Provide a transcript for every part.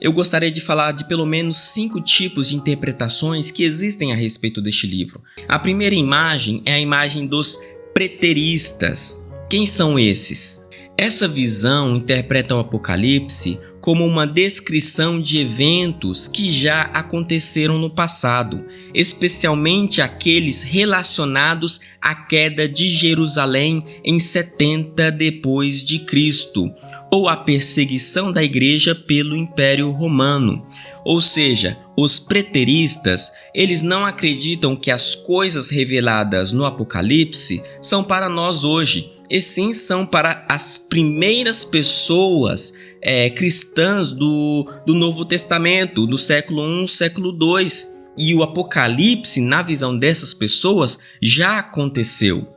eu gostaria de falar de pelo menos 5 tipos de interpretações que existem a respeito deste livro. A primeira imagem é a imagem dos preteristas. Quem são esses? Essa visão interpreta o Apocalipse como uma descrição de eventos que já aconteceram no passado, especialmente aqueles relacionados à queda de Jerusalém em 70 depois de Cristo, ou a perseguição da igreja pelo Império Romano. Ou seja, os preteristas, eles não acreditam que as coisas reveladas no Apocalipse são para nós hoje, e sim são para as primeiras pessoas cristãs do Novo Testamento, do século I, século II. E o Apocalipse, na visão dessas pessoas, já aconteceu.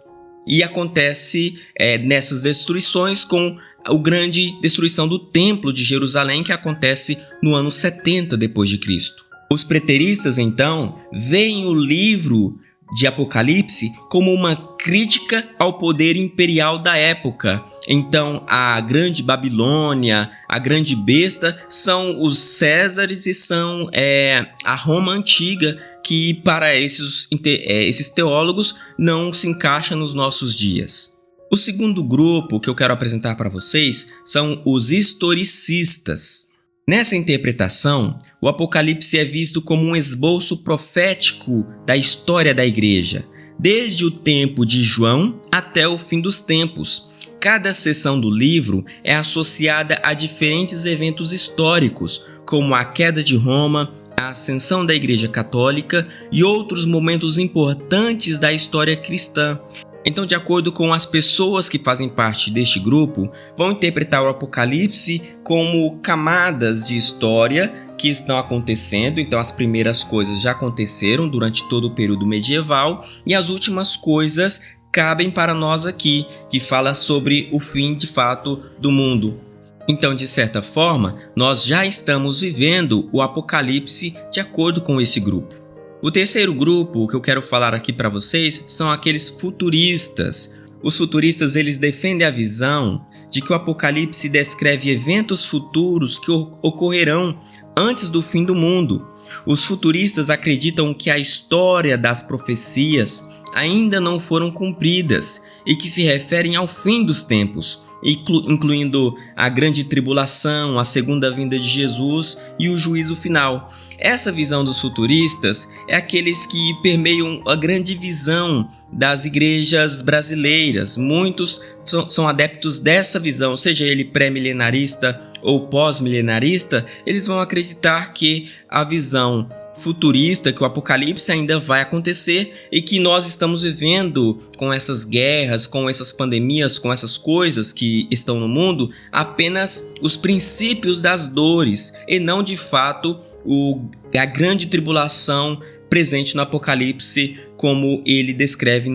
E acontece nessas destruições com a grande destruição do Templo de Jerusalém, que acontece no ano 70 depois de Cristo. Os preteristas, então, veem o livro de Apocalipse como uma crítica ao poder imperial da época. Então, a grande Babilônia, a grande besta, são os Césares e são a Roma antiga, que para esses teólogos não se encaixa nos nossos dias. O segundo grupo que eu quero apresentar para vocês são os historicistas. Nessa interpretação, o Apocalipse é visto como um esboço profético da história da igreja, desde o tempo de João até o fim dos tempos. Cada seção do livro é associada a diferentes eventos históricos, como a queda de Roma, a ascensão da Igreja Católica e outros momentos importantes da história cristã. Então, de acordo com as pessoas que fazem parte deste grupo, vão interpretar o Apocalipse como camadas de história que estão acontecendo. Então, as primeiras coisas já aconteceram durante todo o período medieval e as últimas coisas cabem para nós aqui, que fala sobre o fim de fato do mundo. Então, de certa forma, nós já estamos vivendo o Apocalipse de acordo com esse grupo. O terceiro grupo que eu quero falar aqui para vocês são aqueles futuristas. Os futuristas, eles defendem a visão de que o Apocalipse descreve eventos futuros que ocorrerão antes do fim do mundo. Os futuristas acreditam que a história das profecias ainda não foram cumpridas e que se referem ao fim dos tempos, incluindo a grande tribulação, a segunda vinda de Jesus e o juízo final. Essa visão dos futuristas é aqueles que permeiam a grande visão das igrejas brasileiras. Muitos são adeptos dessa visão, seja ele pré-milenarista ou pós-milenarista, eles vão acreditar que a visão futurista, que o Apocalipse ainda vai acontecer e que nós estamos vivendo com essas guerras, com essas pandemias, com essas coisas que estão no mundo, apenas os princípios das dores e não de fato a grande tribulação presente no Apocalipse como ele descreve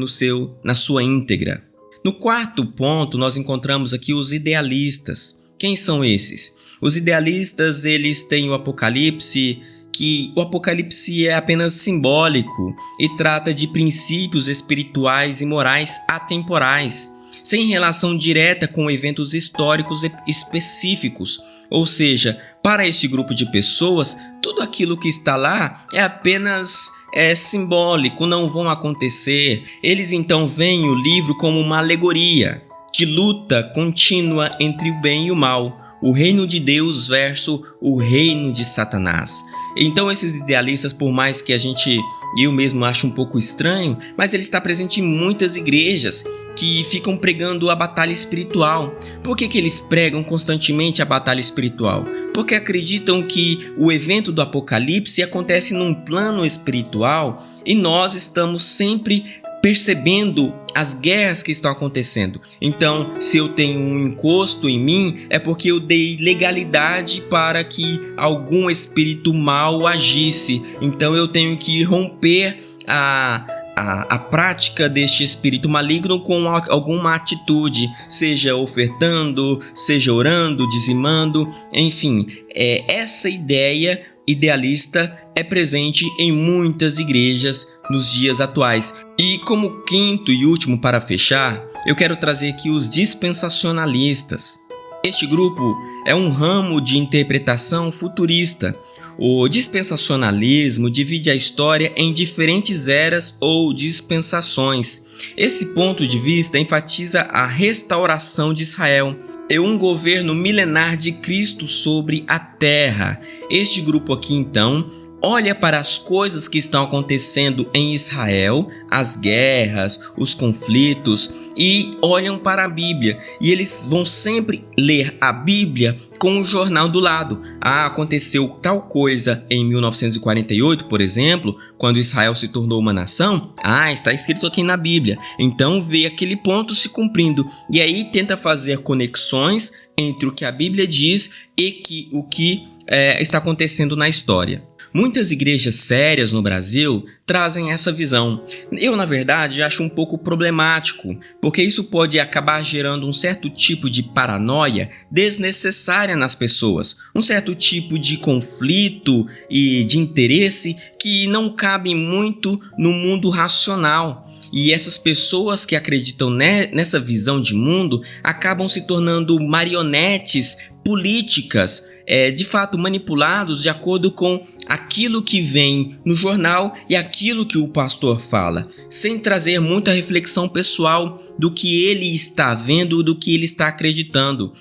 na sua íntegra. No quarto ponto, nós encontramos aqui os idealistas. Quem são esses? Os idealistas, eles têm o Apocalipse, que o Apocalipse é apenas simbólico e trata de princípios espirituais e morais atemporais, sem relação direta com eventos históricos específicos. Ou seja, para este grupo de pessoas, tudo aquilo que está lá é apenas simbólico, não vão acontecer. Eles então veem o livro como uma alegoria de luta contínua entre o bem e o mal, o reino de Deus versus o reino de Satanás. Então esses idealistas, por mais que eu mesmo acho um pouco estranho, mas ele está presente em muitas igrejas que ficam pregando a batalha espiritual. Por que eles pregam constantemente a batalha espiritual? Porque acreditam que o evento do Apocalipse acontece num plano espiritual e nós estamos sempre percebendo as guerras que estão acontecendo. Então, se eu tenho um encosto em mim, é porque eu dei legalidade para que algum espírito mal agisse. Então, eu tenho que romper a prática deste espírito maligno com alguma atitude, seja ofertando, seja orando, dizimando, enfim. Essa ideia idealista é presente em muitas igrejas nos dias atuais. E como quinto e último para fechar, eu quero trazer aqui os dispensacionalistas. Este grupo é um ramo de interpretação futurista. O dispensacionalismo divide a história em diferentes eras ou dispensações. Esse ponto de vista enfatiza a restauração de Israel e um governo milenar de Cristo sobre a terra. Este grupo aqui, então, olha para as coisas que estão acontecendo em Israel, as guerras, os conflitos, e olham para a Bíblia. E eles vão sempre ler a Bíblia com o jornal do lado. Aconteceu tal coisa em 1948, por exemplo, quando Israel se tornou uma nação. Está escrito aqui na Bíblia. Então vê aquele ponto se cumprindo. E aí tenta fazer conexões entre o que a Bíblia diz e o que está acontecendo na história. Muitas igrejas sérias no Brasil trazem essa visão. Eu, na verdade, acho um pouco problemático, porque isso pode acabar gerando um certo tipo de paranoia desnecessária nas pessoas, um certo tipo de conflito e de interesse que não cabe muito no mundo racional. E essas pessoas que acreditam nessa visão de mundo acabam se tornando marionetes políticas, de fato manipulados de acordo com aquilo que vem no jornal e aquilo que o pastor fala, sem trazer muita reflexão pessoal do que ele está vendo, do que ele está acreditando.